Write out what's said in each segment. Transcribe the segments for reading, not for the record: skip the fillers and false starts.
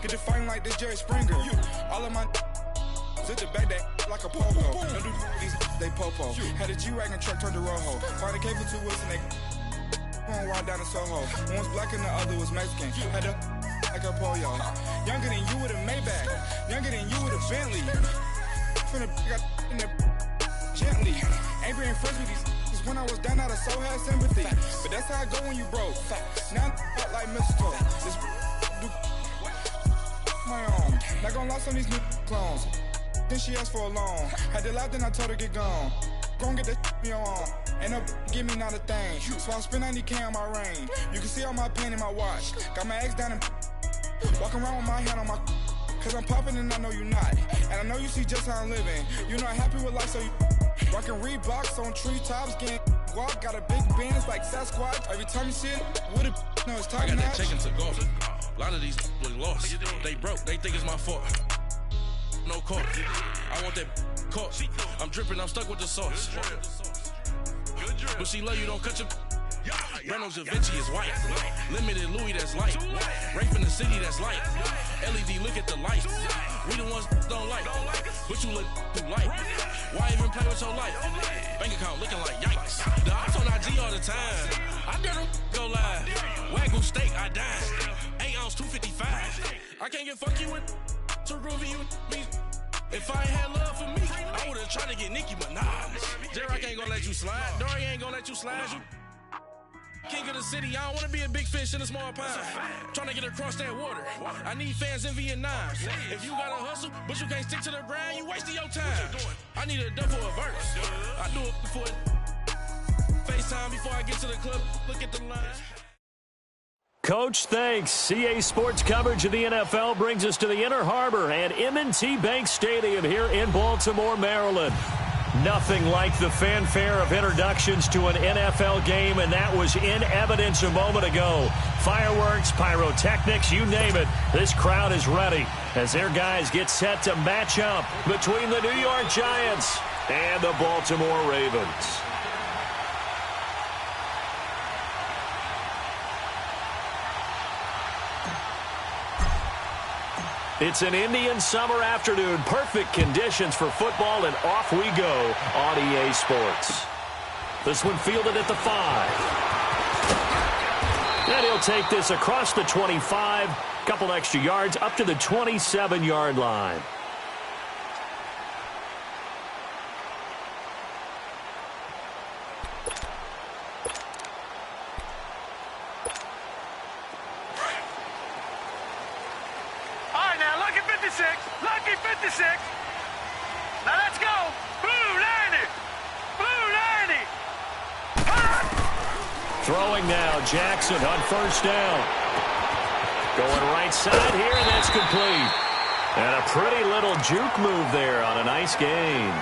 Get to fighting like this Jerry Springer. All of my sit the back that like a pogo. Don't do these they popo. Had a G-Wagon truck turned to Rojo. Find a cable 2 wheels and they going ride down to Soho. One was black and the other was Mexican. Had a like a pollo. Younger than you with a Maybach. Younger than you with a Bentley. From the got in the gently. Ain't being friends with these when I was down out of so had sympathy. But that's how I go when you broke. Now I'm like mistletoe. This do my own. Not gonna lost on these new clones. Then she asked for a loan. Had to laugh, then I told her get gone. Gon' get that me on. Ain't no give me not a thing. So I spend 90K on my range. You can see all my pain in my watch. Got my ex down and walking around with my hand on my. Cause I'm popping and I know you not. And I know you see just how I'm living. You're not happy with life, so you rockin' Reeboks on treetops, getting guap. Got a big band, it's like Sasquatch. Every time you see it, with it, no, it's top I got notch. that chicken to golf. A lot of these was lost. They broke, they think it's my fault. No caught. I want that caught. I'm dripping, I'm stuck with the sauce. But she love you, don't cut your. Reynolds Da Vinci is white. Limited Louis, that's light. Rape in the city, that's light. LED, look at the lights. We the ones don't like. But you look too light. Why even play with your life? Bank account looking like yikes. The ops on IG all the time. I dare them go live. Wagyu steak, I dine. 8 ounce, 255. I can't get fuck you with too groovy you me. If I ain't had love for me, I would've tried to get Nicki Minaj. Derek ain't gonna let you slide. Dory ain't gonna let you slide. You king of the city, I don't wanna be a big fish in a small pond. Trying to get across that water. I need fans in Vietnam. If you gotta hustle, but you can't stick to the grind, you wasting your time. I need a dub for a verse. I do it before FaceTime before I get to the club. Look at the line. Coach, thanks. CA Sports coverage of the NFL brings us to the Inner Harbor and M&T Bank Stadium here in Baltimore, Maryland. Nothing like the fanfare of introductions to an NFL game, and that was in evidence a moment ago. Fireworks, pyrotechnics, you name it. This crowd is ready as their guys get set to match up between the New York Giants and the Baltimore Ravens. It's an Indian summer afternoon. Perfect conditions for football, and off we go on EA Sports. This one fielded at the 5. And he'll take this across the 25. Couple extra yards up to the 27-yard line. Lucky 56. Now let's go. Blue 90. Blue 90. Throwing now, Jackson on first down. Going right side here, and that's complete. And a pretty little juke move there on a nice gain.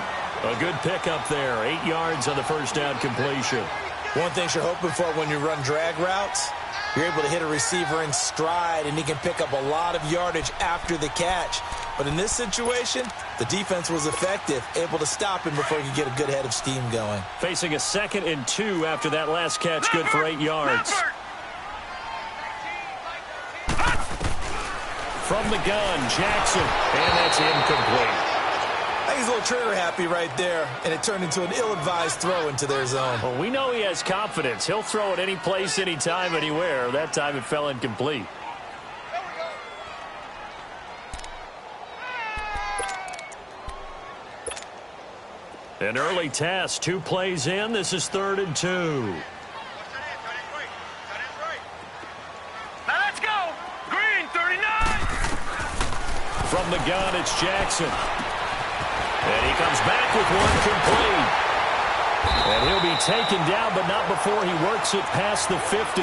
A good pickup there. 8 yards on the first down completion. One thing you're hoping for when you run drag routes, you're able to hit a receiver in stride, and he can pick up a lot of yardage after the catch. But in this situation, the defense was effective, able to stop him before he could get a good head of steam going. Facing a 2nd and 2 after that last catch, good for 8 yards. From the gun, Jackson, and that's incomplete. I think he's a little trigger happy right there, and it turned into an ill-advised throw into their zone. Well, we know he has confidence. He'll throw it any place, anytime, anywhere. That time it fell incomplete. An early test, 2 plays in. This is 3rd and 2. Now let's go. Green 39. From the gun, it's Jackson. And he comes back with one complete. And he'll be taken down, but not before he works it past the 50.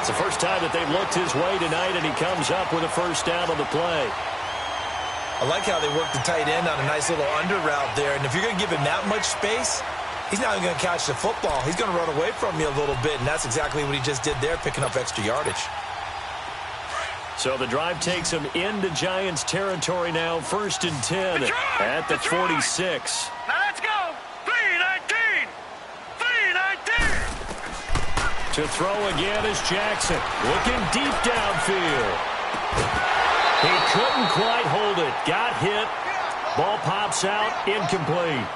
It's the first time that they've looked his way tonight, and he comes up with a first down on the play. I like how they worked the tight end on a nice little under route there. And if you're going to give him that much space, he's not even going to catch the football. He's going to run away from you a little bit, and that's exactly what he just did there, picking up extra yardage. So the drive takes him into Giants territory now, 1st and 10 at the 46. Now let's go. 3-19. 3-19. To throw again is Jackson, looking deep downfield. He couldn't quite hold it. Got hit. Ball pops out, incomplete.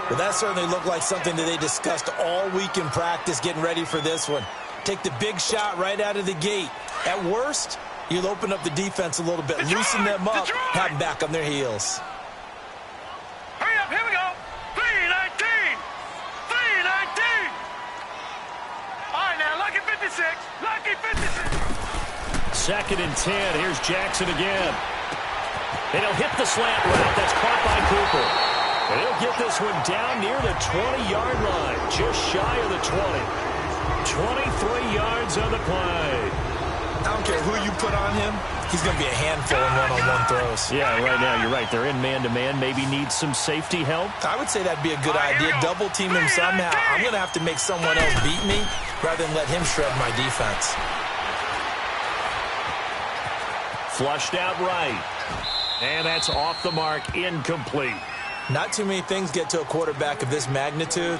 Well, that certainly looked like something that they discussed all week in practice getting ready for this one. Take the big shot right out of the gate. At worst, you'll open up the defense a little bit, loosen them up, have them back on their heels. Hurry up, here we go. 3-19. 3-19. All right, now, lucky 56. Lucky 56. 2nd and 10. Here's Jackson again. And he'll hit the slant route. That's caught by Cooper. And he'll get this one down near the 20-yard line, just shy of the 20. 23 yards on the play. I don't care who you put on him. He's going to be a handful in one-on-one throws. Yeah, right now, you're right. They're in man-to-man. Maybe need some safety help. I would say that'd be a good idea. Double team him somehow. I'm going to have to make someone else beat me rather than let him shred my defense. Flushed out right. And that's off the mark, incomplete. Not too many things get to a quarterback of this magnitude,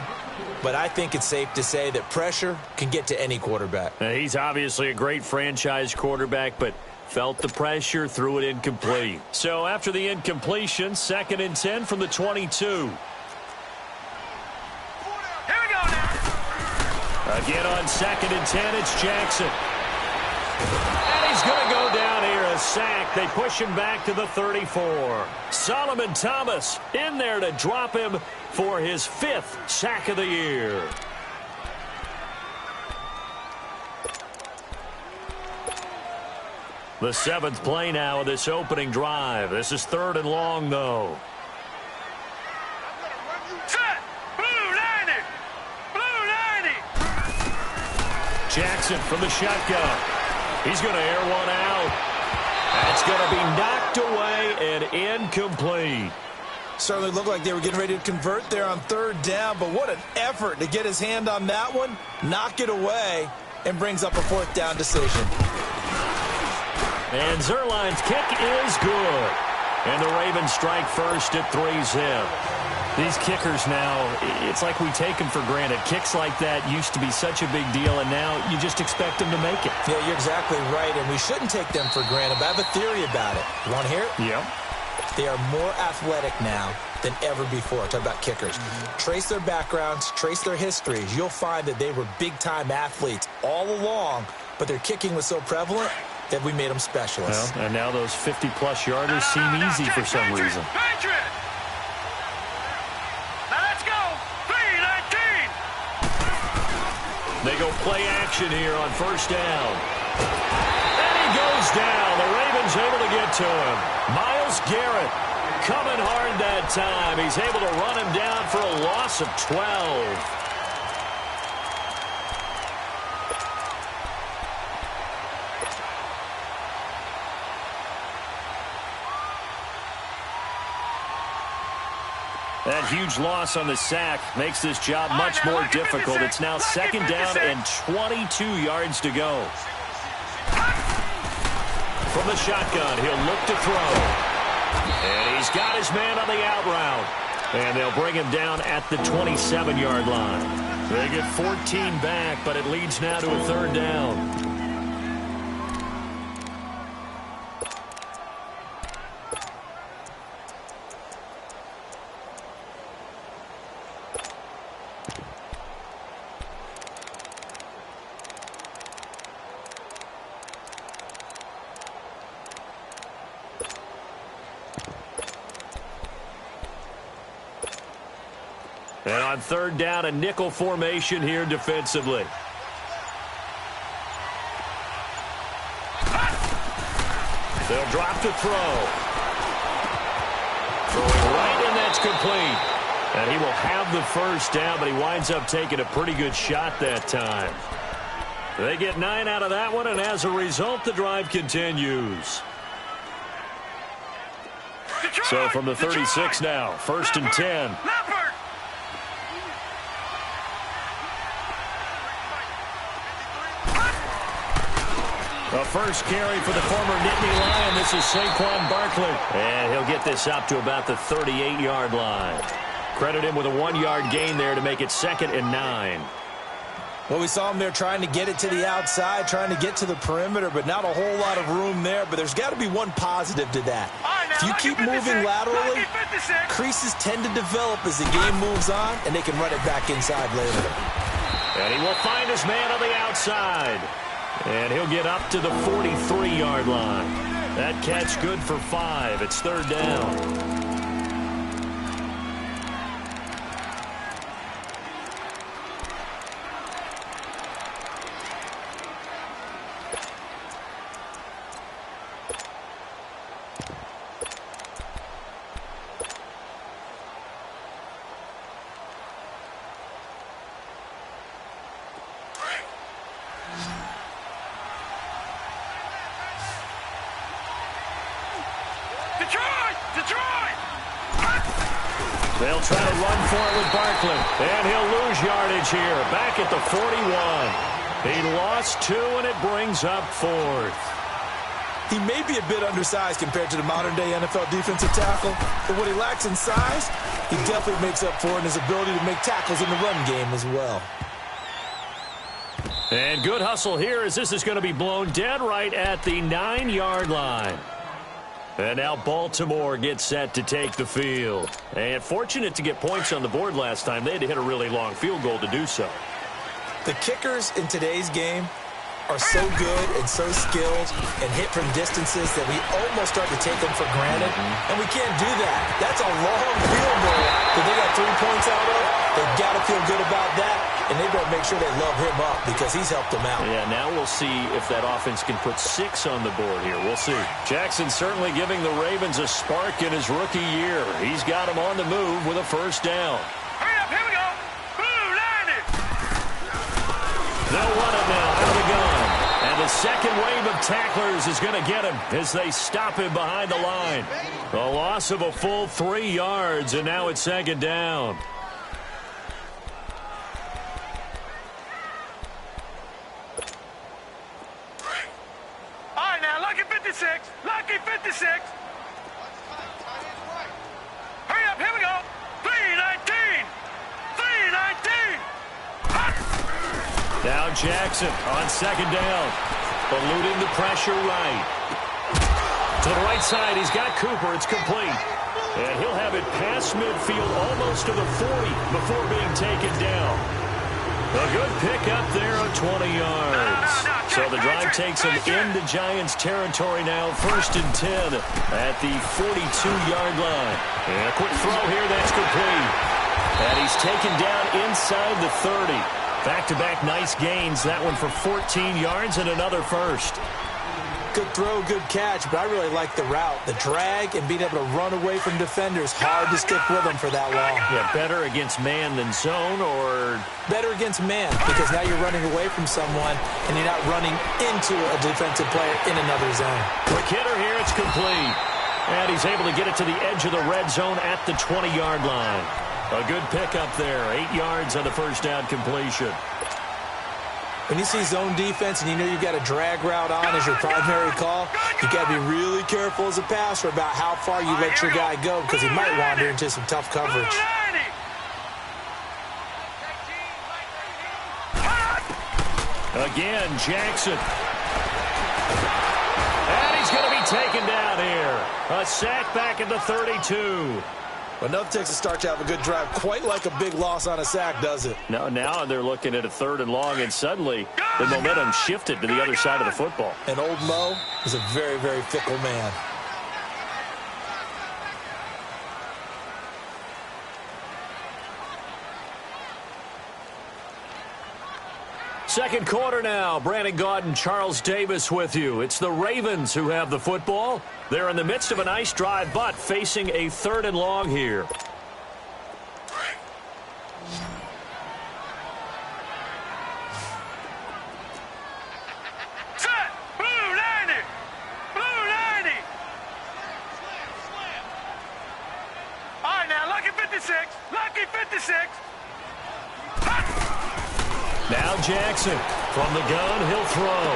but I think it's safe to say that pressure can get to any quarterback. He's obviously a great franchise quarterback, but felt the pressure, threw it incomplete. So after the incompletion, 2nd and 10 from the 22. Here we go now. Again on 2nd and 10, it's Jackson. And he's going to go down here, a sack. They push him back to the 34. Solomon Thomas in there to drop him for his 5th sack of the year. The 7th play now of this opening drive. This is 3rd and long, though. Set. Blue 90. Blue 90. Jackson from the shotgun. He's going to air one out. That's going to be knocked away and incomplete. Certainly looked like they were getting ready to convert there on 3rd down, but what an effort to get his hand on that one, knock it away, and brings up a 4th down decision. And Zerline's kick is good. And the Ravens strike first at 3-zip. These kickers now, it's like we take them for granted. Kicks like that used to be such a big deal, and now you just expect them to make it. Yeah, you're exactly right, and we shouldn't take them for granted, but I have a theory about it. You want to hear it? Yeah. They are more athletic now than ever before. Talk about kickers. Trace their backgrounds, trace their histories. You'll find that they were big-time athletes all along, but their kicking was so prevalent that we made them specialists. Well, and now those 50-plus yarders seem easy for some reason. Patriot. Now let's go. 3-19. They go play action here on 1st down. And he goes down. The Ravens able to get to him. Myles Garrett coming hard that time. He's able to run him down for a loss of 12. That huge loss on the sack makes this job much more difficult. It's now 2nd down and 22 yards to go. From the shotgun, he'll look to throw. And he's got his man on the out route. And they'll bring him down at the 27-yard line. They get 14 back, but it leads now to a 3rd down. And on 3rd down, a nickel formation here defensively. They'll drop the throw. Throwing right, and that's complete. And he will have the 1st down, but he winds up taking a pretty good shot that time. They get 9 out of that one, and as a result, the drive continues. So from the 36 now, 1st and 10. The first carry for the former Nittany Lion. This is Saquon Barkley. And he'll get this up to about the 38-yard line. Credit him with a 1-yard gain there to make it 2nd and 9. Well, we saw him there trying to get it to the outside, trying to get to the perimeter, but not a whole lot of room there. But there's got to be one positive to that. If you keep moving laterally, creases tend to develop as the game moves on, and they can run it back inside later. And he will find his man on the outside. And he'll get up to the 43-yard line. That catch good for 5. It's third down. Detroit! They'll try to run for it with Barkley. And he'll lose yardage here. Back at the 41. He lost 2, and it brings up 4th. He may be a bit undersized compared to the modern-day NFL defensive tackle, but what he lacks in size, he definitely makes up for it in his ability to make tackles in the run game as well. And good hustle here as this is going to be blown dead right at the 9-yard line. And now Baltimore gets set to take the field. And fortunate to get points on the board last time. They had to hit a really long field goal to do so. The kickers in today's game are so good and so skilled and hit from distances that we almost start to take them for granted. And we can't do that. That's a long field goal that they got 3 points out of. They've got to feel good about that, and they better make sure they love him up because he's helped them out. Yeah, now we'll see if that offense can put 6 on the board here. We'll see. Jackson certainly giving the Ravens a spark in his rookie year. He's got them on the move with a first down. Hurry up, here we go. Blue 90. They'll run it now out of the gun. And the second wave of tacklers is going to get him as they stop him behind the line. A loss of a full 3 yards, and now it's second down. All right, now, lucky 56. Lucky 56. Hurry up, here we go. 319. 319. Now Jackson on second down. Eluding the pressure right. To the right side, he's got Cooper. It's complete. And he'll have it past midfield almost to the 40 before being taken down. A good pickup there of 20 yards. So the drive takes him into Giants territory now. 1st and 10 at the 42-yard line. And a quick throw here. That's complete. And he's taken down inside the 30. Back-to-back nice gains. That one for 14 yards and another first. Good throw, good catch, but I really like the route. The drag and being able to run away from defenders. Hard to stick with them for that long. Yeah, better against man than zone, or better against man because now you're running away from someone and you're not running into a defensive player in another zone. Quick hitter here. It's complete. And he's able to get it to the edge of the red zone at the 20-yard line. A good pickup there. 8 yards on the first down completion. When you see zone defense and you know you've got a drag route on as your primary call, you got to be really careful as a passer about how far you let your guy go because he might wander into some tough coverage. Again, Jackson. And he's going to be taken down here. A sack back at the 32. Enough takes to start to have a good drive. Quite like a big loss on a sack, does it? No, now they're looking at a 3rd and long, and suddenly the momentum shifted to the other side of the football. And old Mo is a very, very fickle man. Second quarter now. Brandon Gaudin, Charles Davis with you. It's the Ravens who have the football. They're in the midst of a nice drive, but facing a 3rd and long here. Set. Blue 90. Blue 90. All right, now, lucky 56. Lucky 56. Now Jackson from the gun, he'll throw.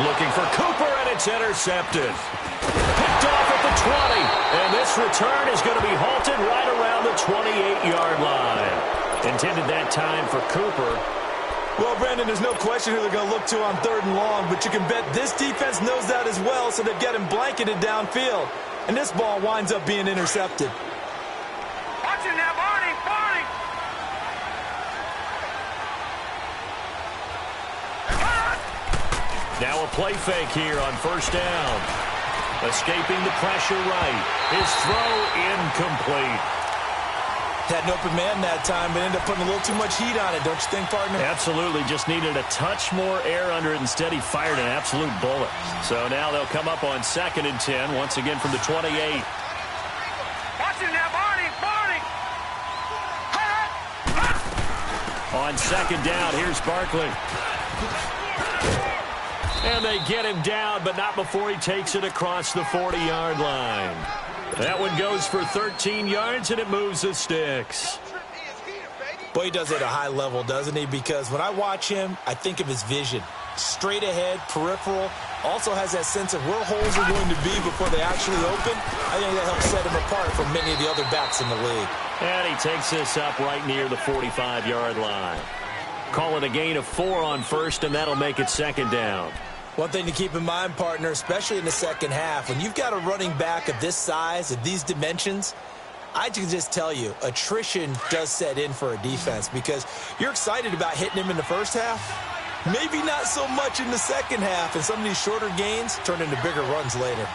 Looking for Cooper, and it's intercepted. Picked off at the 20, and this return is going to be halted right around the 28-yard line. Intended that time for Cooper, Well, Brandon, there's no question who they're going to look to on 3rd and long, but you can bet this defense knows that as well, so they've got him blanketed downfield. And this ball winds up being intercepted. Watch it now, Barney, Barney. Now a play fake here on 1st down. Escaping the pressure right. His throw incomplete. Had an open man that time, but ended up putting a little too much heat on it, don't you think, partner? Absolutely. Just needed a touch more air under it. Instead, he fired an absolute bullet. So now they'll come up on 2nd and 10, once again from the 28. Watch it now, Barney, Barney. On 2nd down, here's Barkley. And they get him down, but not before he takes it across the 40-yard line. That one goes for 13 yards, and it moves the sticks. Boy, he does it at a high level, doesn't he? Because when I watch him, I think of his vision. Straight ahead, peripheral, also has that sense of where holes are going to be before they actually open. I think that helps set him apart from many of the other backs in the league. And he takes this up right near the 45-yard line. Call it a gain of 4 on 1st, and that'll make it 2nd down. One thing to keep in mind, partner, especially in the second half, when you've got a running back of this size, of these dimensions, I can just tell you, attrition does set in for a defense because you're excited about hitting him in the first half. Maybe not so much in the second half, and some of these shorter gains turn into bigger runs later.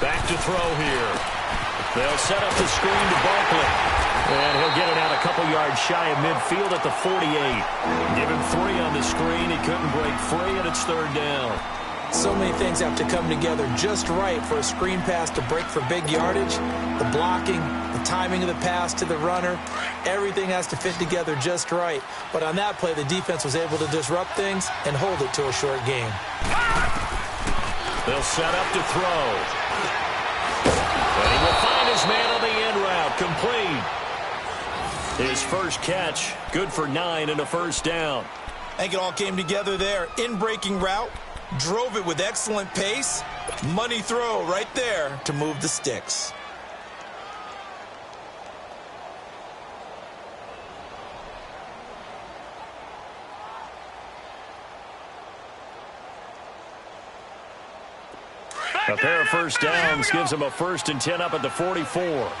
Back to throw here. They'll set up the screen to Barkley. And he'll get it out a couple yards shy of midfield at the 48. Give him 3 on the screen. He couldn't break free, and it's 3rd down. So many things have to come together just right for a screen pass to break for big yardage. The blocking, the timing of the pass to the runner, everything has to fit together just right. But on that play, the defense was able to disrupt things and hold it to a short game. They'll set up to throw. And he will find his man on the end route, complete. His first catch, good for 9 and a 1st down. I think it all came together there. In-breaking route, drove it with excellent pace. Money throw right there to move the sticks. A pair of 1st downs gives him a 1st and 10 up at the 44.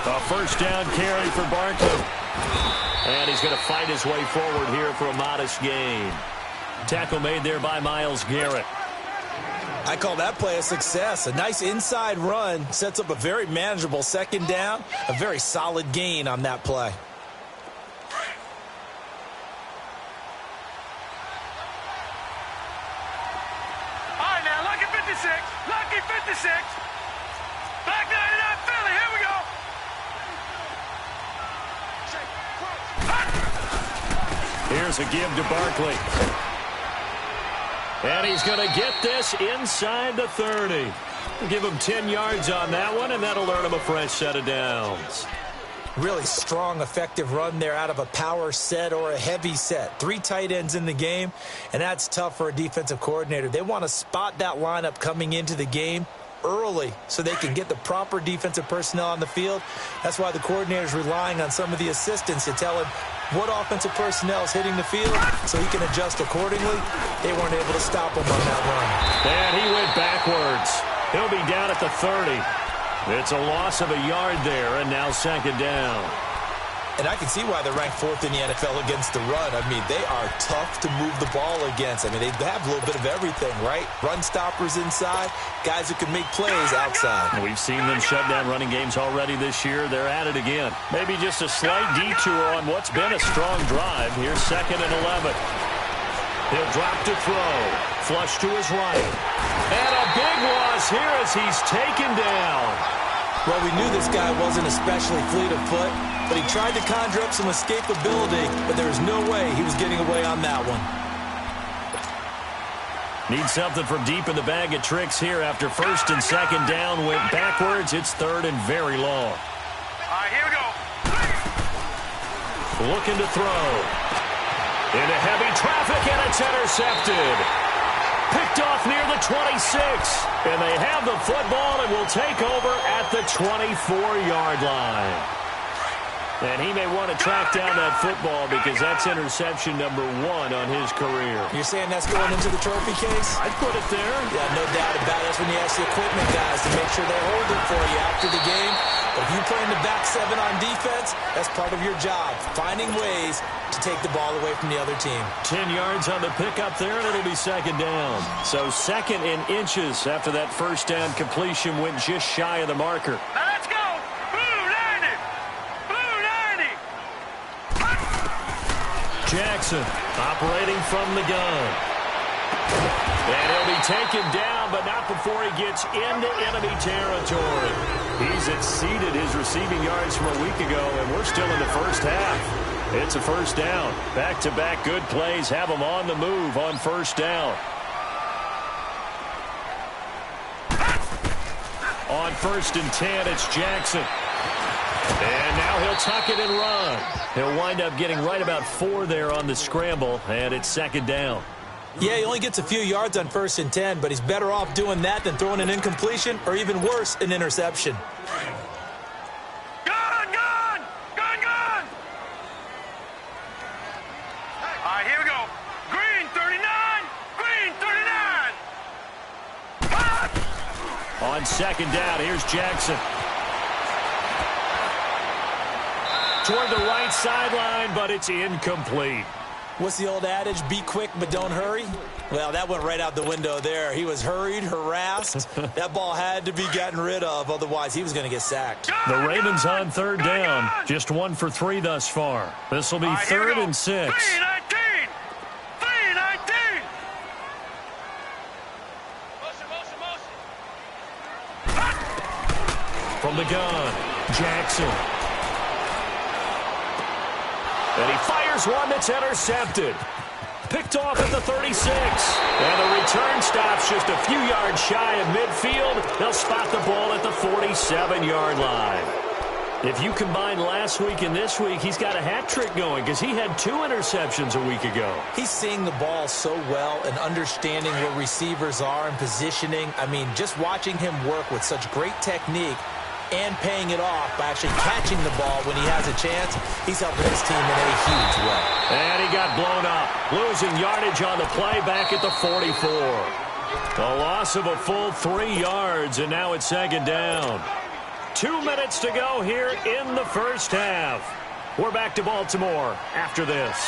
A 1st down carry for Barkley. And he's going to fight his way forward here for a modest gain. Tackle made there by Myles Garrett. I call that play a success. A nice inside run sets up a very manageable 2nd down. A very solid gain on that play. All right, now, lucky 56. Lucky 56. Back 99 Philly. Here we go. Here's a give to Barkley. And he's going to get this inside the 30. Give him 10 yards on that one, and that'll earn him a fresh set of downs. Really strong, effective run there out of a power set or a heavy set. 3 tight ends in the game, and that's tough for a defensive coordinator. They want to spot that lineup coming into the game early so they can get the proper defensive personnel on the field. That's why the coordinator is relying on some of the assistants to tell him what offensive personnel is hitting the field so he can adjust accordingly. They weren't able to stop him on that run. And he went backwards. He'll be down at the 30. It's a loss of a yard there, and now 2nd down. And I can see why they're ranked 4th in the NFL against the run. I mean, they are tough to move the ball against. I mean, they have a little bit of everything, right? Run stoppers inside, guys who can make plays outside. We've seen them shut down running games already this year. They're at it again. Maybe just a slight detour on what's been a strong drive. Here's 2nd and 11. He'll drop to throw. Flush to his right. And a big loss here as he's taken down. Well, we knew this guy wasn't especially fleet of foot, but he tried to conjure up some escapability, but there was no way he was getting away on that one. Need something from deep in the bag of tricks here after 1st and 2nd down. Went backwards. It's 3rd and very long. All right, here we go. Looking to throw. Into heavy traffic, and it's intercepted. Picked off near the 26. And they have the football and will take over at the 24-yard line. And he may want to track down that football because that's interception number 1 on his career. You're saying that's going into the trophy case? I'd put it there. Yeah, no doubt about it. That's when you ask the equipment guys to make sure they hold it for you after the game. But if you play in the back 7 on defense, that's part of your job, finding ways to take the ball away from the other team. 10 yards on the pickup there, and it'll be second down. So second in inches after that first down completion went just shy of the marker. Now let's go. Blue 90. Blue 90. Jackson operating from the gun. And he'll be taken down, but not before he gets into enemy territory. He's exceeded his receiving yards from a week ago, and we're still in the first half. It's a first down. Back-to-back good plays have him on the move on first down. On 1st and 10, it's Jackson. And now he'll tuck it and run. He'll wind up getting right about 4 there on the scramble, and it's second down. Yeah, he only gets a few yards on 1st and 10, but he's better off doing that than throwing an incompletion or even worse, an interception. Gun! Gun! Gun! Gun! All right, here we go. Green 39! Green 39! Ah! On second down, here's Jackson. Toward the right sideline, but it's incomplete. What's the old adage? Be quick, but don't hurry? Well, that went right out the window there. He was hurried, harassed. That ball had to be gotten rid of, otherwise he was going to get sacked. The Ravens on third down. Just 1 for 3 thus far. This will be 3rd and 6. 319! 319! From the gun, Jackson. And he fires one that's intercepted. Picked off at the 36. And the return stops just a few yards shy of midfield. They'll spot the ball at the 47-yard line. If you combine last week and this week, he's got a hat trick going because he had 2 interceptions a week ago. He's seeing the ball so well and understanding where receivers are and positioning. I mean, just watching him work with such great technique and paying it off by actually catching the ball when he has a chance, he's helping his team in a huge way. And he got blown up, losing yardage on the play back at the 44. A loss of a full 3 yards, and now it's second down. 2 minutes to go here in the first half. We're back to Baltimore after this.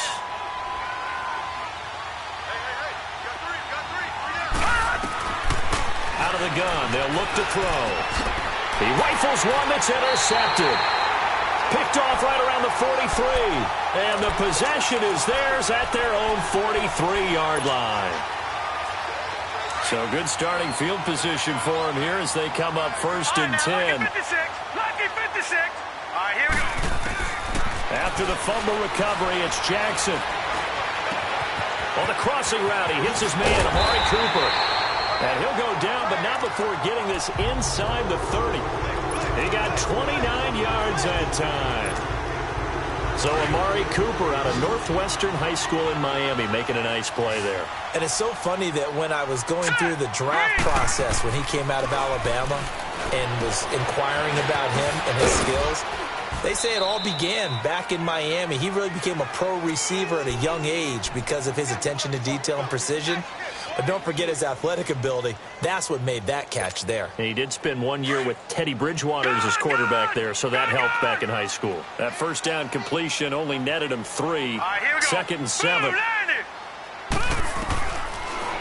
Out of the gun, they'll look to throw. He rifles one that's intercepted. Picked off right around the 43. And the possession is theirs at their own 43-yard line. So good starting field position for him here as they come up 1st and 10. Lucky 56. Lucky 56. All right, here we go. After the fumble recovery, it's Jackson. On the crossing route, he hits his man, Amari Cooper. And he'll go down, but not before getting this inside the 30. He got 29 yards that time. So Amari Cooper out of Northwestern High School in Miami making a nice play there. And it's so funny that when I was going through the draft process when he came out of Alabama and was inquiring about him and his skills, they say it all began back in Miami. He really became a pro receiver at a young age because of his attention to detail and precision. But don't forget his athletic ability. That's what made that catch there. And he did spend 1 year with Teddy Bridgewater as his quarterback there, so that helped back in high school. That first down completion only netted him 3. Second and 7.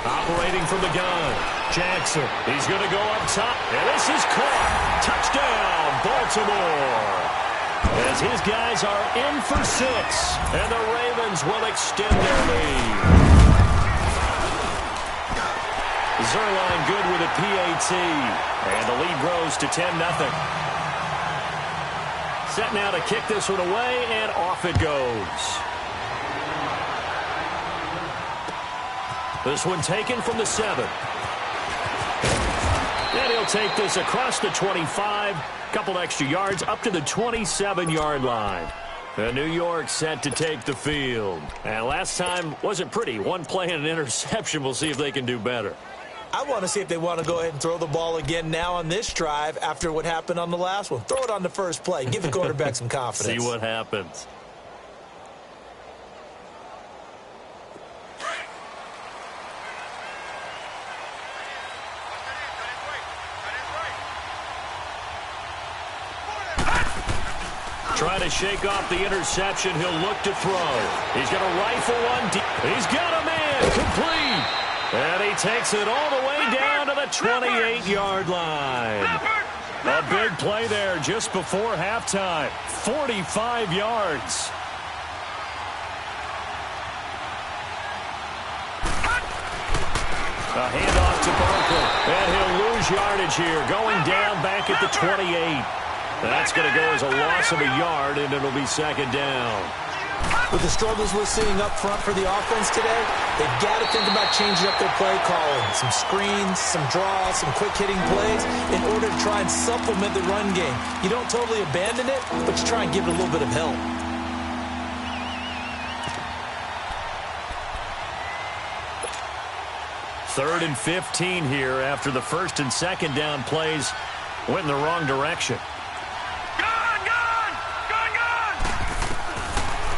Operating from the gun, Jackson. He's going to go up top, and this is caught. Touchdown, Baltimore. As his guys are in for 6, and the Ravens will extend their lead. Zerline good with a PAT, and the lead grows to 10-0. Set now to kick this one away, and off it goes. This one taken from the 7. And he'll take this across the 25, couple extra yards up to the 27-yard line. And New York set to take the field. And last time wasn't pretty. One play and an interception. We'll see if they can do better. I want to see if they want to go ahead and throw the ball again now on this drive after what happened on the last one. Throw it on the first play. Give the quarterback some confidence. See what happens. Trying to shake off the interception. He'll look to throw. He's going to rifle one deep. He's got a man. Complete. And he takes it all the way down to the 28-yard line. A big play there just before halftime. 45 yards. A handoff to Barkley. And he'll lose yardage here. Going down back at the 28. That's going to go as a loss of a yard, and it'll be second down. With the struggles we're seeing up front for the offense today, they've got to think about changing up their play calling. Some screens, some draws, some quick-hitting plays in order to try and supplement the run game. You don't totally abandon it, but you try and give it a little bit of help. Third and 15 here after the first and second down plays went in the wrong direction.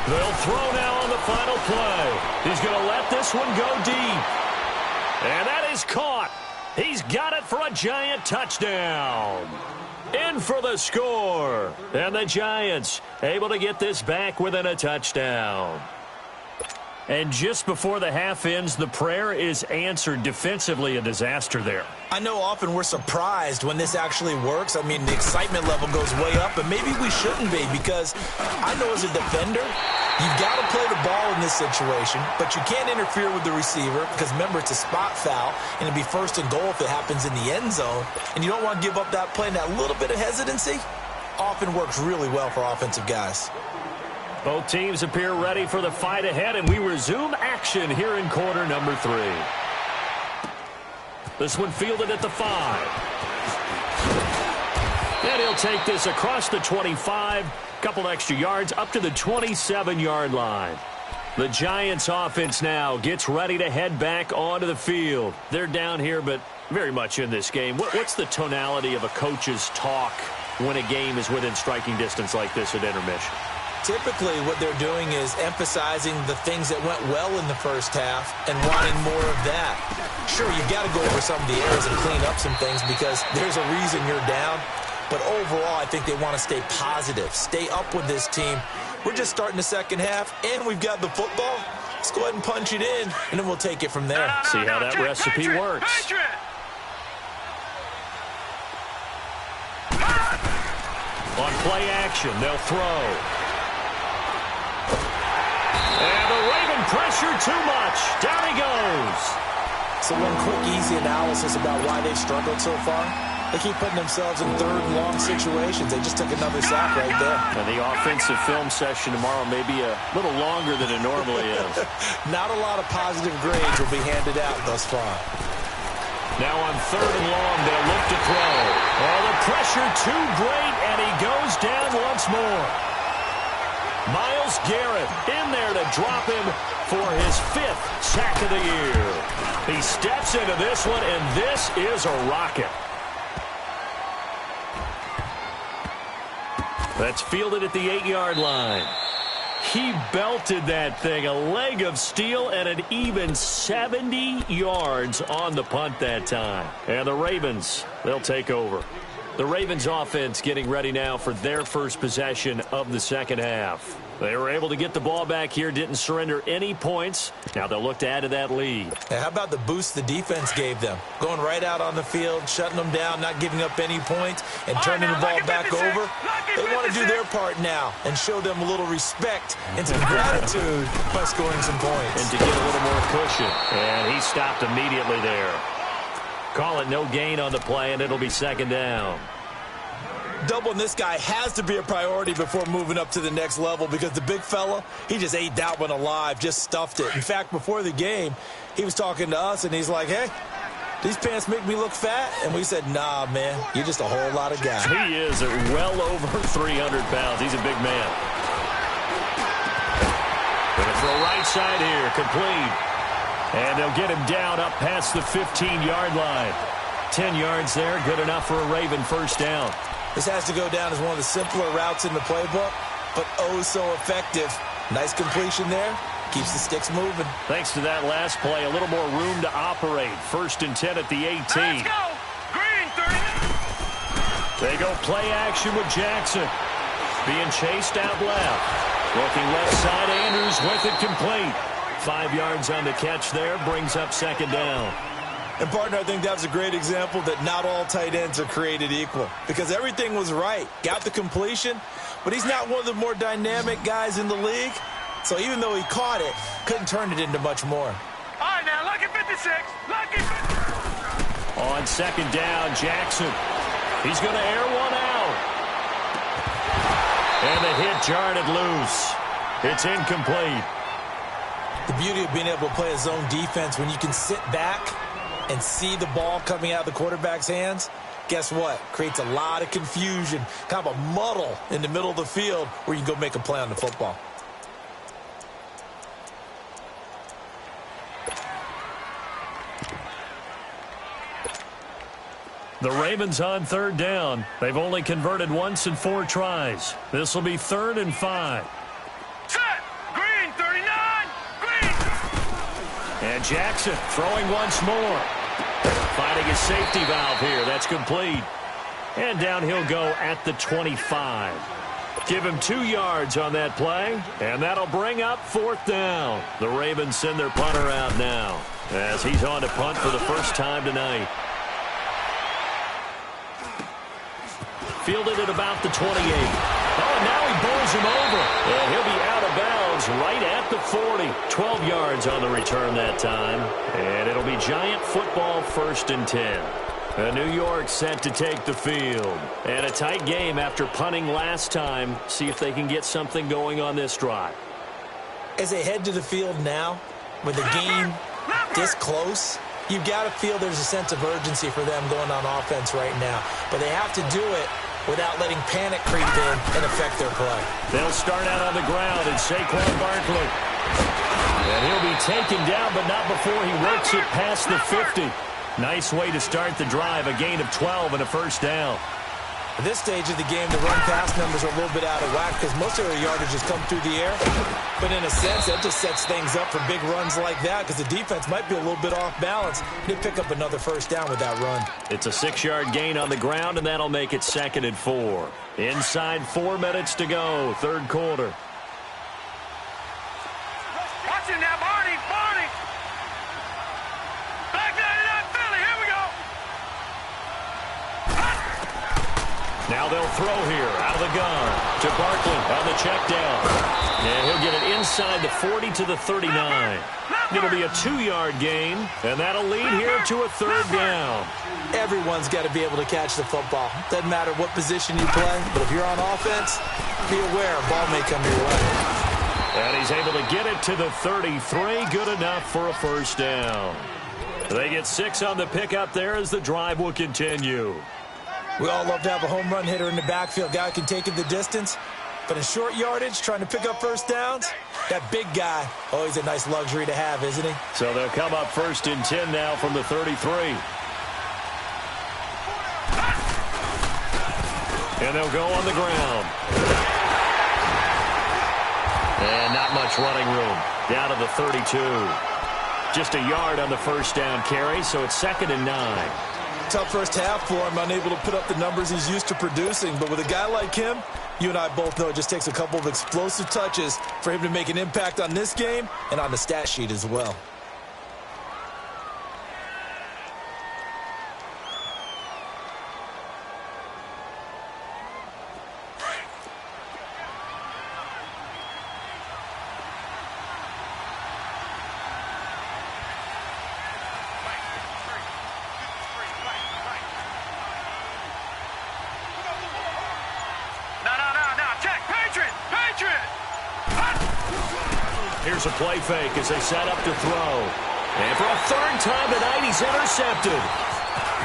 They'll throw now on the final play. He's going to let this one go deep. And that is caught. He's got it for a Giant touchdown. In for the score. And the Giants able to get this back within a touchdown. And just before the half ends, the prayer is answered. Defensively, a disaster there. I know often we're surprised when this actually works. I mean, the excitement level goes way up, and maybe we shouldn't be because I know as a defender, you've got to play the ball in this situation, but you can't interfere with the receiver because, remember, it's a spot foul, and it'd be first and goal if it happens in the end zone, and you don't want to give up that play, and that little bit of hesitancy often works really well for offensive guys. Both teams appear ready for the fight ahead, and we resume action here in quarter number 3. This one fielded at the 5. And he'll take this across the 25, couple extra yards up to the 27-yard line. The Giants offense now gets ready to head back onto the field. They're down here, but very much in this game. What's the tonality of a coach's talk when a game is within striking distance like this at intermission? Typically, what they're doing is emphasizing the things that went well in the first half and wanting more of that. Sure, you've got to go over some of the errors and clean up some things because there's a reason you're down. But overall, I think they want to stay positive, stay up with this team. We're just starting the second half, and we've got the football. Let's go ahead and punch it in, and then we'll take it from there. See how that recipe works. On play action, they'll throw. And the Raven pressure too much. Down he goes. So one quick, easy analysis about why they've struggled so far. They keep putting themselves in third and long situations. They just took another sack right there. And the offensive film session tomorrow may be a little longer than it normally is. Not a lot of positive grades will be handed out thus far. Now on third and long, they'll look to throw. Oh, the pressure too great, and he goes down once more. Myles Garrett in there to drop him for his 5th sack of the year. He steps into this one, and this is a rocket. That's fielded at the 8-yard line. He belted that thing, a leg of steel, and an even 70 yards on the punt that time. And the Ravens, they'll take over. The Ravens offense getting ready now for their first possession of the second half. They were able to get the ball back here, didn't surrender any points. Now they'll look to add to that lead. And how about the boost the defense gave them? Going right out on the field, shutting them down, not giving up any points, and turning the ball back over. They want to do their part now and show them a little respect and some gratitude by scoring some points. And to get a little more cushion. And he stopped immediately there. Call it no gain on the play, and it'll be second down. Doubling this guy has to be a priority before moving up to the next level because the big fella, he just ate that one alive, just stuffed it. In fact, before the game, he was talking to us, and he's like, hey, these pants make me look fat? And we said, nah, man, you're just a whole lot of guy. He is at well over 300 pounds. He's a big man. throw right side here, complete. And they'll get him down up past the 15-yard line. 10 yards there, good enough for a Raven first down. This has to go down as one of the simpler routes in the playbook, but oh so effective. Nice completion there. Keeps the sticks moving. Thanks to that last play, a little more room to operate. 1st and 10 at the 18. Let's go. Green 30. They go play action with Jackson. Being chased out left. Looking left side, Andrews with it complete. 5 yards on the catch there, brings up 2nd down. And, partner, I think that was a great example that not all tight ends are created equal. Because everything was right. Got the completion, but he's not one of the more dynamic guys in the league. So even though he caught it, couldn't turn it into much more. All right, now, lucky 56. Lucky 56. On 2nd down, Jackson. He's going to air one out. And the hit jarred it loose. It's incomplete. The beauty of being able to play a zone defense when you can sit back and see the ball coming out of the quarterback's hands, guess what? Creates a lot of confusion, kind of a muddle in the middle of the field where you can go make a play on the football. The Ravens on 3rd down. They've only converted once in 4 tries. This will be 3rd and 5. Set. Green 39. Green. And Jackson throwing once more. Finding a safety valve here. That's complete. And down he'll go at the 25. Give him 2 yards on that play, and that'll bring up 4th down. The Ravens send their punter out now as he's on to punt for the first time tonight. Fielded at about the 28. Oh, now he bowls him over. And he'll be out of bounds right at the 40. 12 yards on the return that time. And it'll be Giant football 1st and 10. New York set to take the field. And a tight game after punting last time. See if they can get something going on this drive. As they head to the field now, with the game this close, you've got to feel there's a sense of urgency for them going on offense right now. But they have to do it without letting panic creep in and affect their play. They'll start out on the ground in Saquon Barkley. And he'll be taken down, but not before he works it past the 50. Nice way to start the drive, a gain of 12 and a first down. At this stage of the game, the run-pass numbers are a little bit out of whack because most of their yardage has come through the air. But in a sense, that just sets things up for big runs like that because the defense might be a little bit off balance. They pick up another first down with that run. It's a 6-yard gain on the ground, and that'll make it 2nd and 4. Inside 4 minutes to go, 3rd quarter. Watch him now, Barney. Barney. Back 99 Philly. Here we go. Now they'll throw here out of the gun to Barkley on the check down. And he'll get it inside the 40 to the 39. It'll be a 2-yard gain, and that'll lead here to a 3rd down. Everyone's got to be able to catch the football. Doesn't matter what position you play, but if you're on offense, be aware a ball may come your way. And he's able to get it to the 33. Good enough for a first down. They get 6 on the pickup there as the drive will continue. We all love to have a home run hitter in the backfield. Guy can take it the distance. But in short yardage, trying to pick up first downs, that big guy, oh, he's a nice luxury to have, isn't he? So they'll come up 1st and 10 now from the 33. And they'll go on the ground. And not much running room. Down to the 32. Just a yard on the first down carry, so it's 2nd and 9. Tough first half for him, unable to put up the numbers he's used to producing. But with a guy like him, you and I both know it just takes a couple of explosive touches for him to make an impact on this game and on the stat sheet as well. Here's a play fake as they set up to throw. And for a 3rd time tonight, he's intercepted.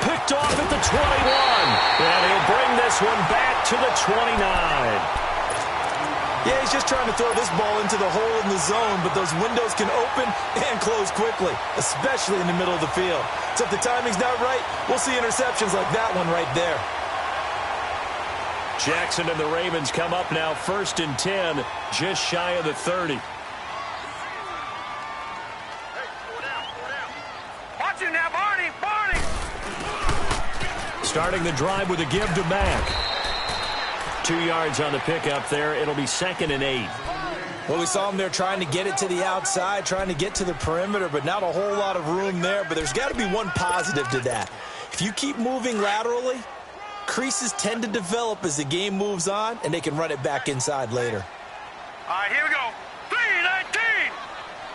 Picked off at the 21. And he'll bring this one back to the 29. Yeah, he's just trying to throw this ball into the hole in the zone, but those windows can open and close quickly, especially in the middle of the field. So if the timing's not right, we'll see interceptions like that one right there. Jackson and the Ravens come up now 1st and 10, just shy of the 30. Watch it now, Barney! Barney! Starting the drive with a give to Mack. 2 yards on the pickup there. It'll be 2nd and 8. Well, we saw him there trying to get it to the outside, trying to get to the perimeter, but not a whole lot of room there. But there's got to be one positive to that. If you keep moving laterally, creases tend to develop as the game moves on, and they can run it back inside later. All right, here we go. 3-19!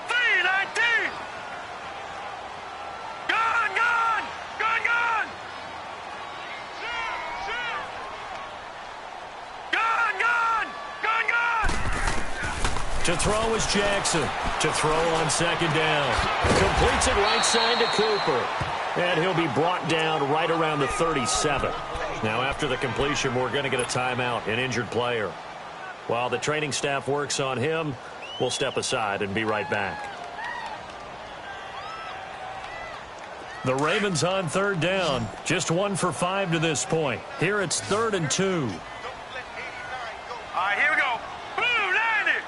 3-19! Gone, gone! Gone, gone! Gone, gone! Gone, gone! To throw is Jackson. To throw on 2nd down. Completes it right side to Cooper. And he'll be brought down right around the 37. Now, after the completion, we're going to get a timeout, an injured player. While the training staff works on him, we'll step aside and be right back. The Ravens on 3rd down. Just 1 for 5 to this point. Here it's 3rd and 2. All right, here we go. Blue, 90!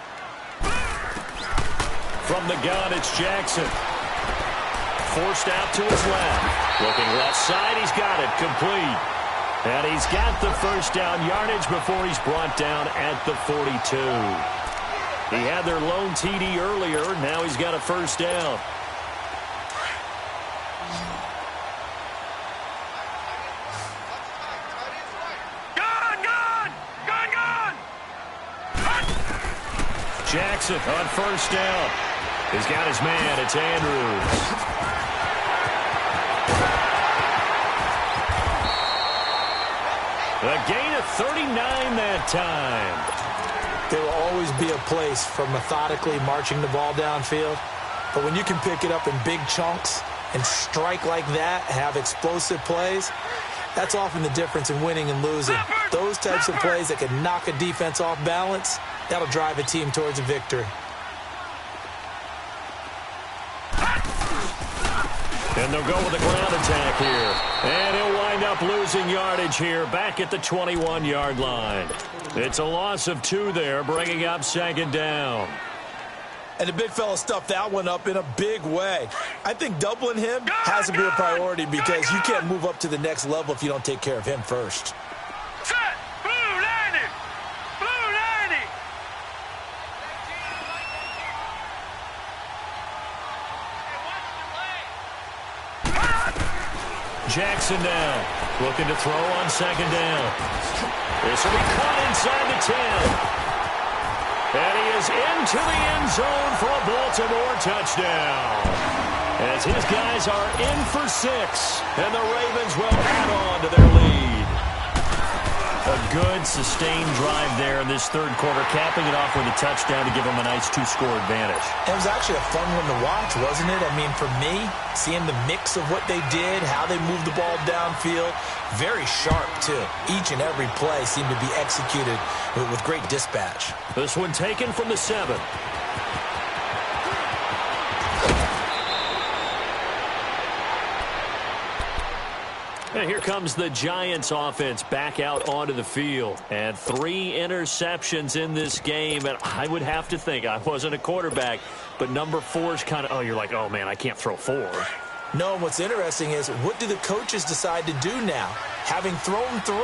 From the gun, it's Jackson. Forced out to his left. Looking left side, he's got it. Complete. And he's got the 1st down yardage before he's brought down at the 42. He had their lone TD earlier. Now he's got a 1st down. Gone, gone! Gone, gone! Jackson on 1st down. He's got his man. It's Andrews. A gain of 39 that time. There will always be a place for methodically marching the ball downfield. But when you can pick it up in big chunks and strike like that, have explosive plays, that's often the difference in winning and losing. Those types of plays that can knock a defense off balance, that'll drive a team towards a victory. And they'll go with a ground attack here. And he'll wind up losing yardage here back at the 21-yard line. It's a loss of 2 there, bringing up 2nd down. And the big fella stuffed that one up in a big way. I think doubling him has to be a priority because you can't move up to the next level if you don't take care of him first. Set! Blue, 90! Blue, 90! Jackson now, looking to throw on 2nd down. This will be caught inside the 10. And he is into the end zone for a Baltimore touchdown. As his guys are in for 6, and the Ravens will add on to their lead. A good, sustained drive there in this 3rd quarter, capping it off with a touchdown to give them a nice 2-score advantage. It was actually a fun one to watch, wasn't it? I mean, for me, seeing the mix of what they did, how they moved the ball downfield, very sharp, too. Each and every play seemed to be executed with great dispatch. This one taken from the 7. And here comes the Giants offense back out onto the field. And 3 interceptions in this game. And I would have to think, I wasn't a quarterback, but number 4 is kind of, oh, you're like, oh, man, I can't throw 4. No, and what's interesting is, what do the coaches decide to do now? Having thrown 3,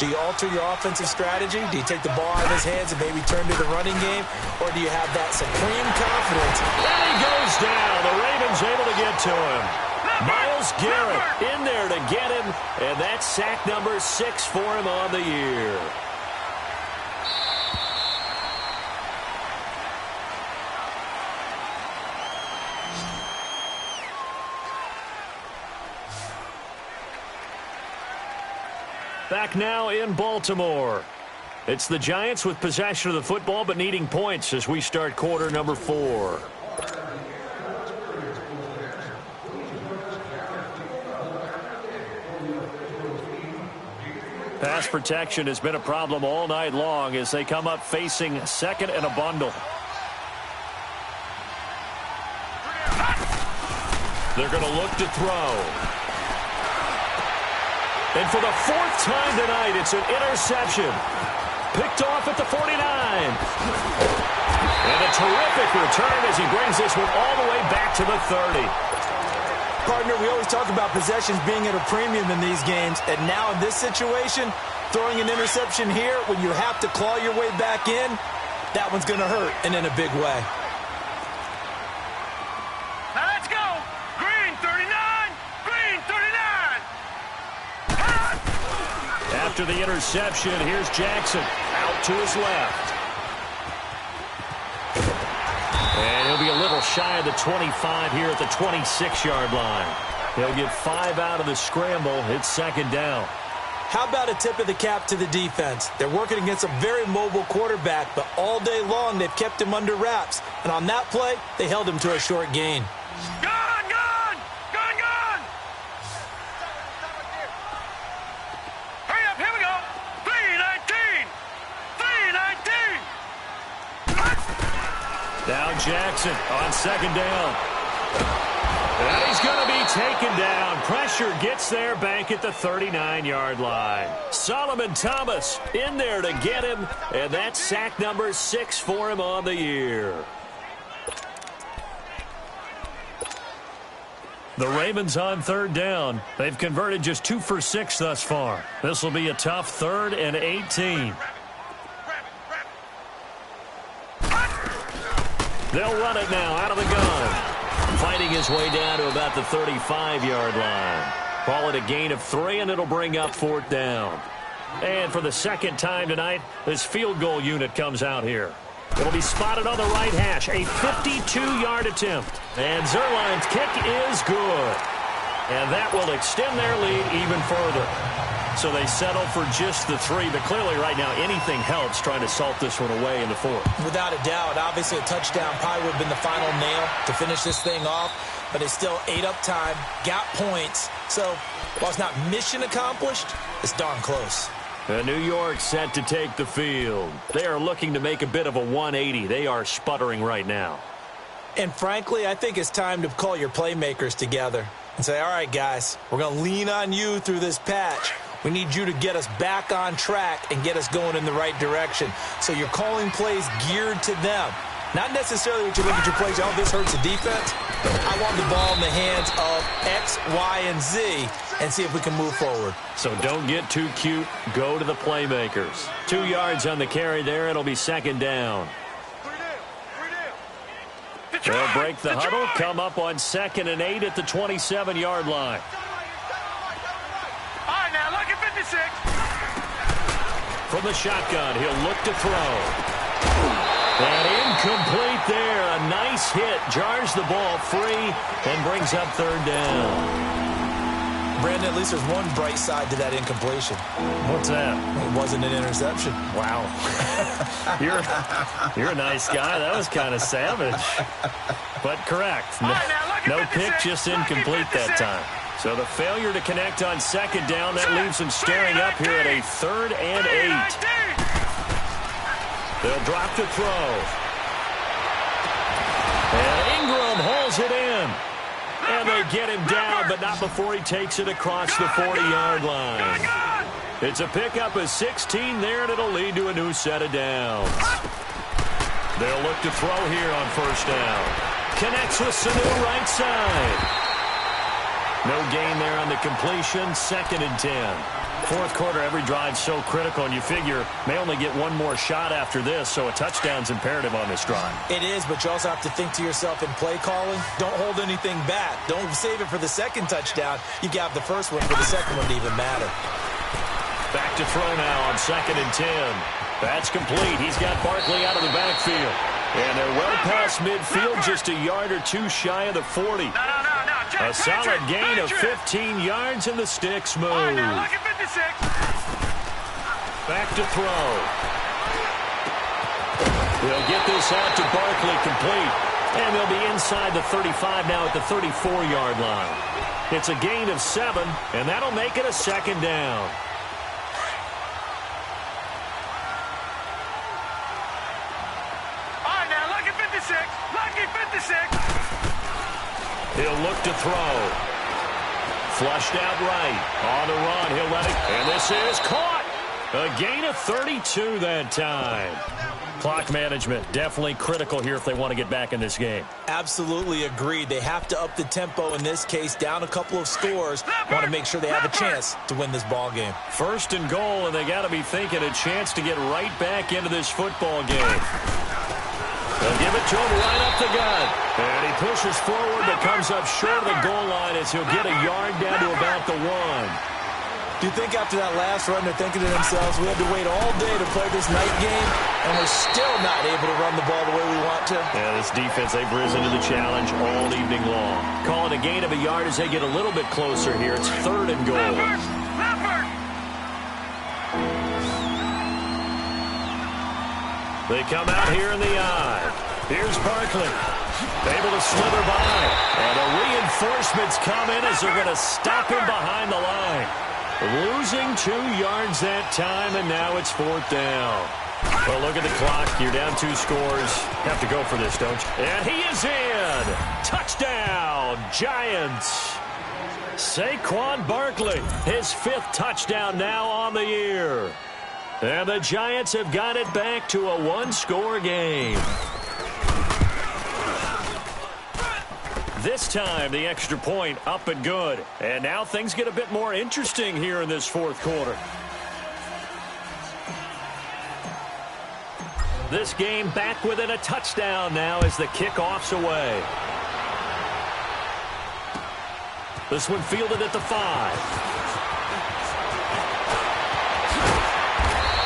do you alter your offensive strategy? Do you take the ball out of his hands and maybe turn to the running game? Or do you have that supreme confidence? And he goes down. The Ravens able to get to him. Myles Garrett in there to get him, and that's sack number 6 for him on the year. Back now in Baltimore. It's the Giants with possession of the football but needing points as we start quarter number 4. Pass protection has been a problem all night long as they come up facing second and a bundle. They're going to look to throw. And for the fourth time tonight, it's an interception. Picked off at the 49. And a terrific return as he brings this one all the way back to the 30. Partner, we always talk about possessions being at a premium in these games. And now in this situation, throwing an interception here when you have to claw your way back in, that one's going to hurt, and in a big way. Now let's go. Green 39. Green 39. After the interception, here's Jackson out to his left. And he'll be a little shy of the 25 here at the 26-yard line. He'll get 5 out of the scramble. It's second down. How about a tip of the cap to the defense? They're working against a very mobile quarterback, but all day long they've kept him under wraps. And on that play, they held him to a short gain. Gun, gun, gun, gun. Hurry up, here we go. 319. 319. Now Jackson on second down. And he's going to be taken down. Pressure gets there back at the 39-yard line. Solomon Thomas in there to get him, and that's sack number 6 for him on the year. The Ravens on third down. They've converted just 2 for 6 thus far. This will be a tough 3rd and 18. They'll run it now out of the gun. Fighting his way down to about the 35-yard line. Call it a gain of 3, and it'll bring up 4th down. And for the second time tonight, this field goal unit comes out here. It'll be spotted on the right hash. A 52-yard attempt. And Zerline's kick is good. And that will extend their lead even further. So they settle for just the 3, but clearly right now anything helps trying to salt this one away in the 4th. Without a doubt, obviously a touchdown probably would have been the final nail to finish this thing off, but it's still ate up time, got points. So while it's not mission accomplished, it's darn close. New York set to take the field. They are looking to make a bit of a 180. They are sputtering right now. And frankly, I think it's time to call your playmakers together and say, all right, guys, we're going to lean on you through this patch. We need you to get us back on track and get us going in the right direction. So you're calling plays geared to them. Not necessarily when you look at your plays, oh, this hurts the defense. I want the ball in the hands of X, Y, and Z and see if we can move forward. So don't get too cute. Go to the playmakers. 2 yards on the carry there. It'll be second down. They'll break the huddle, come up on 2nd and 8 at the 27-yard line. From the shotgun, he'll look to throw. And incomplete there. A nice hit. Jars the ball free and brings up 3rd down. Brandon, at least there's one bright side to that incompletion. What's that? It wasn't an interception. Wow. You're a nice guy. That was kind of savage. But correct. No pick, just incomplete that time. So the failure to connect on 2nd down, that leaves them staring up here at a 3rd and 8. They'll drop to throw. And Ingram hauls it in. And they get him down, but not before he takes it across the 40-yard line. It's a pickup of 16 there, and it'll lead to a new set of downs. They'll look to throw here on 1st down. Connects with Sanu right side. No gain there on the completion. 2nd and 10. 4th quarter, every drive so critical, and you figure may only get one more shot after this, so a touchdown's imperative on this drive. It is, but you also have to think to yourself in play calling, don't hold anything back. Don't save it for the 2nd touchdown. You got the 1st one for the 2nd one to even matter. Back to throw now on 2nd and 10. That's complete. He's got Barkley out of the backfield. And they're well past midfield, just a yard or 2 shy of the 40. A solid gain of 15 yards, and the sticks move. Back to throw. They'll get this out to Barkley complete. And they'll be inside the 35 now at the 34-yard line. It's a gain of 7, and that'll make it a 2nd down. 56. Lucky 56. He'll look to throw. Flushed out right. On the run. He'll let it. And this is caught. A gain of 32 that time. Clock management definitely critical here if they want to get back in this game. Absolutely agreed. They have to up the tempo in this case, down a couple of scores. Want to make sure they have a chance to win this ball game. First and goal, and they got to be thinking a chance to get right back into this football game. They'll give it to him right up the gut. And he pushes forward but comes up short of the goal line as he'll get a yard down to about the 1. Do you think after that last run they're thinking to themselves, we had to wait all day to play this night game, and we're still not able to run the ball the way we want to? Yeah, this defense, they've risen to the challenge all evening long. Call it a gain of a yard as they get a little bit closer here. It's 3rd and goal. They come out here in the eye. Here's Barkley. Able to slither by. And the reinforcements come in as they're going to stop him behind the line. Losing 2 yards that time, and now it's 4th down. Well, look at the clock. You're down 2 scores. Have to go for this, don't you? And he is in. Touchdown, Giants. Saquon Barkley, his 5th touchdown now on the year. And the Giants have got it back to a 1-score game. This time, the extra point up and good. And now things get a bit more interesting here in this 4th quarter. This game back within a touchdown now as the kickoff's away. This one fielded at the 5.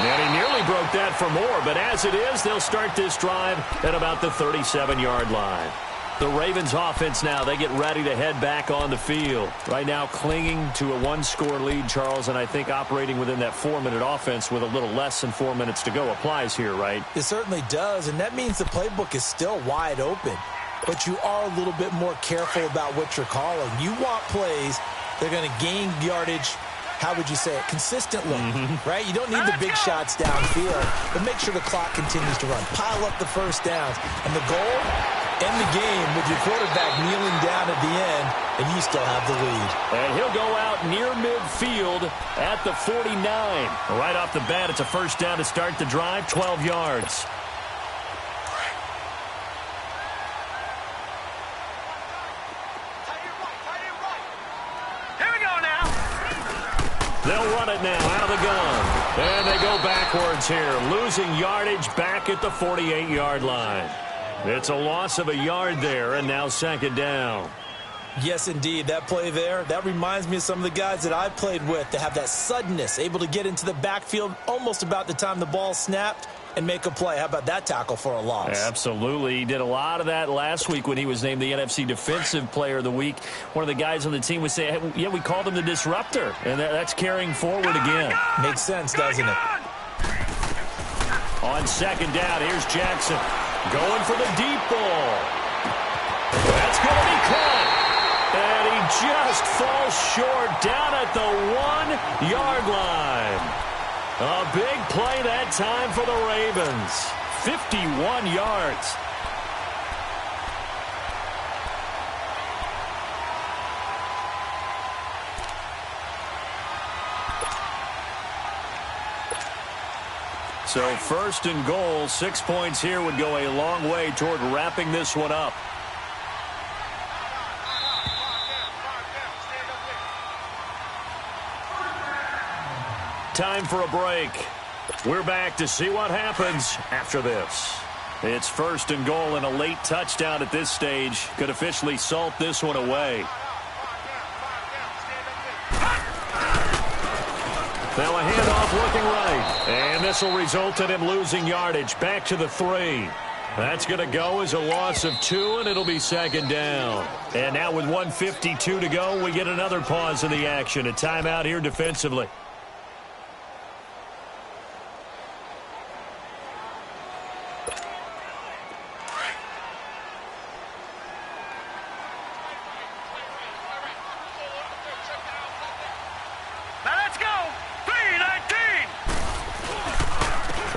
And he nearly broke that for more, but as it is, they'll start this drive at about the 37-yard line. The Ravens offense now, they get ready to head back on the field. Right now clinging to a 1-score lead, Charles, and I think operating within that 4-minute offense with a little less than 4 minutes to go applies here, right? It certainly does, and that means the playbook is still wide open. But you are a little bit more careful about what you're calling. You want plays that are going to gain yardage, how would you say it, consistently, right? You don't need the big shots downfield, but make sure the clock continues to run. Pile up the first downs. And the goal, end the game with your quarterback kneeling down at the end, and you still have the lead. And he'll go out near midfield at the 49. Right off the bat, it's a first down to start the drive, 12 yards. They'll run it now out of the gun. And they go backwards here, losing yardage back at the 48-yard line. It's a loss of a yard there, and now 2nd down. Yes, indeed. That play there, that reminds me of some of the guys that I've played with to have that suddenness, able to get into the backfield almost about the time the ball snapped and make a play. How about that tackle for a loss? Absolutely. He did a lot of that last week when he was named the NFC Defensive Player of the Week. One of the guys on the team would say, hey, yeah, we called him the disruptor, and that's carrying forward again. Makes sense, doesn't it? On 2nd down, here's Jackson going for the deep ball. That's going to be caught. And he just falls short down at the 1-yard line. A big play that time for the Ravens. 51 yards. So 1st and goal, 6 points here would go a long way toward wrapping this one up. Time for a break. We're back to see what happens after this. It's 1st and goal and a late touchdown at this stage could officially salt this one away. Now a handoff looking right. And this will result in him losing yardage back to the 3. That's going to go as a loss of 2, and it'll be 2nd down. And now with 1:52 to go, we get another pause in the action. A timeout here defensively.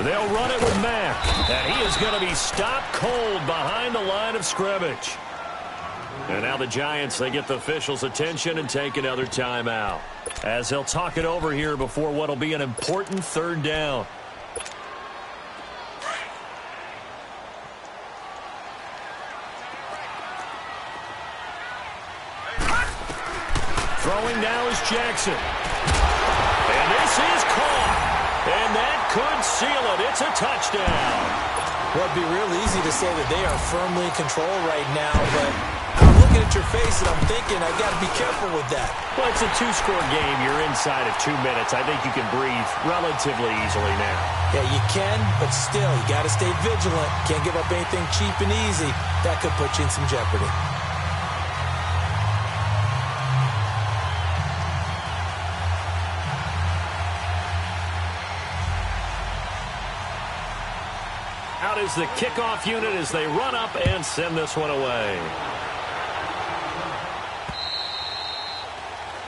They'll run it with Mack, and he is going to be stopped cold behind the line of scrimmage. And now the Giants, they get the officials' attention and take another timeout, as they'll talk it over here before what will be an important third down. Throwing now is Jackson. And this is caught. And that could seal it. It's a touchdown. Well, it'd be real easy to say that they are firmly in control right now, but I'm looking at your face and I'm thinking I've got to be careful with that. Well, it's a two-score game. You're inside of 2 minutes. I think you can breathe relatively easily now. Yeah, you can, but still, you got to stay vigilant. Can't give up anything cheap and easy. That could put you in some jeopardy. Out is the kickoff unit as they run up and send this one away.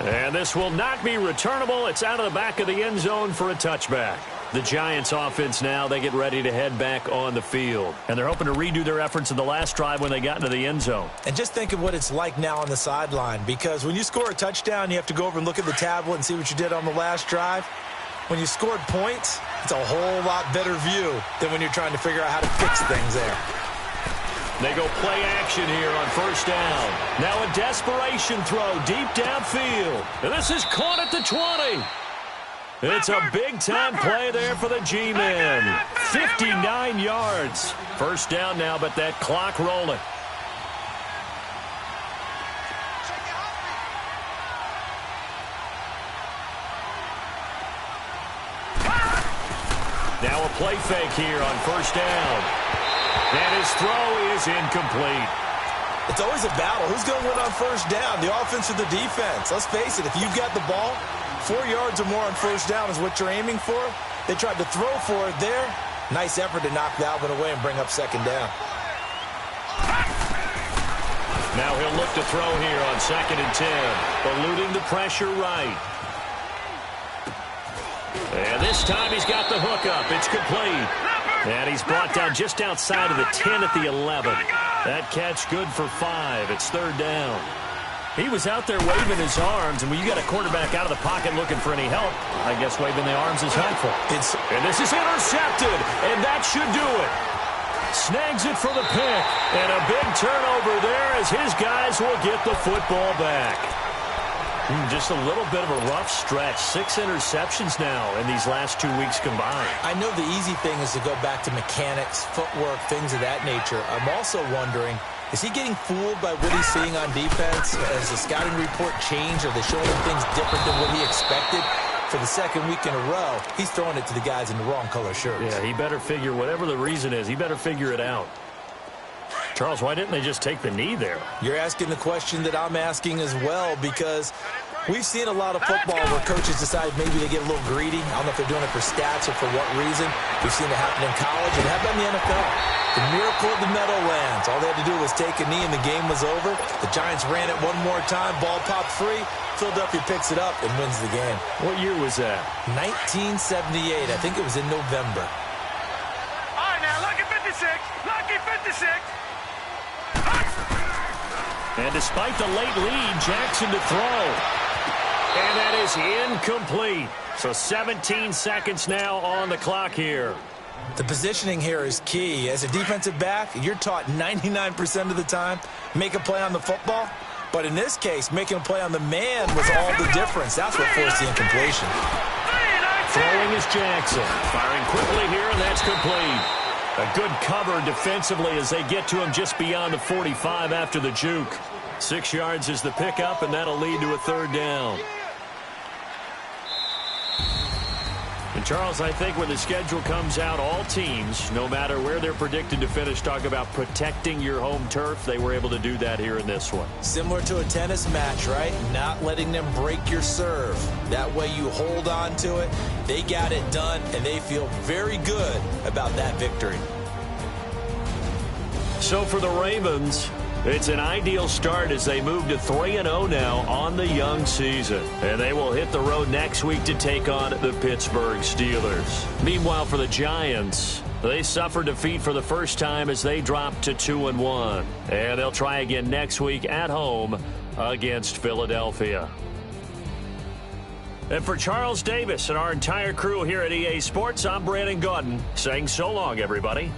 And this will not be returnable. It's out of the back of the end zone for a touchback. The Giants offense now, they get ready to head back on the field. And they're hoping to redo their efforts in the last drive when they got into the end zone. And just think of what it's like now on the sideline, because when you score a touchdown, you have to go over and look at the tablet and see what you did on the last drive. When you scored points, it's a whole lot better view than when you're trying to figure out how to fix things there. They go play action here on first down. Now a desperation throw deep downfield. And this is caught at the 20. It's a big-time play there for the G-men. 59 yards. First down now, but that clock rolling. Now a play fake here on first down. And his throw is incomplete. It's always a battle. Who's going to win on first down, the offense or the defense? Let's face it, if you've got the ball, 4 yards or more on first down is what you're aiming for. They tried to throw for it there. Nice effort to knock that one away and bring up second down. Now he'll look to throw here on 2nd and 10. Eluding the pressure right. And this time he's got the hook up. It's complete. And he's brought down just outside of the 10 at the 11. That catch good for 5. It's third down. He was out there waving his arms, and when you got a quarterback out of the pocket looking for any help, I guess waving the arms is helpful. And this is intercepted, and that should do it. Snags it for the pick, and a big turnover there as his guys will get the football back. Just a little bit of a rough stretch. 6 interceptions now in these last 2 weeks combined. I know the easy thing is to go back to mechanics, footwork, things of that nature. I'm also wondering, is he getting fooled by what he's seeing on defense? Has the scouting report changed? Are they showing him things different than what he expected? For the second week in a row, he's throwing it to the guys in the wrong color shirts. Yeah, he better figure, whatever the reason is, he better figure it out. Charles, why didn't they just take the knee there? You're asking the question that I'm asking as well, because we've seen a lot of football where coaches decide maybe they get a little greedy. I don't know if they're doing it for stats or for what reason. We've seen it happen in college, and how about in the NFL? The miracle of the Meadowlands. All they had to do was take a knee, and the game was over. The Giants ran it one more time. Ball popped free. Philadelphia picks it up and wins the game. What year was that? 1978. I think it was in November. All right, now, lucky 56. Lucky 56. And despite the late lead, Jackson to throw. And that is incomplete. So 17 seconds now on the clock here. The positioning here is key. As a defensive back, you're taught 99% of the time, make a play on the football. But in this case, making a play on the man was all the difference. That's what forced the incompletion. Throwing is Jackson. Firing quickly here, and that's complete. A good cover defensively as they get to him just beyond the 45 after the juke. 6 yards is the pickup, and that'll lead to a third down. And Charles, I think when the schedule comes out, all teams, no matter where they're predicted to finish, talk about protecting your home turf. They were able to do that here in this one. Similar to a tennis match, right? Not letting them break your serve. That way you hold on to it. They got it done, and they feel very good about that victory. So for the Ravens, It's an ideal start as they move to 3-0 now on the young season. And they will hit the road next week to take on the Pittsburgh Steelers. Meanwhile, for the Giants, they suffered defeat for the first time as they dropped to 2-1. And they'll try again next week at home against Philadelphia. And for Charles Davis and our entire crew here at EA Sports, I'm Brandon Gaudin saying so long, everybody.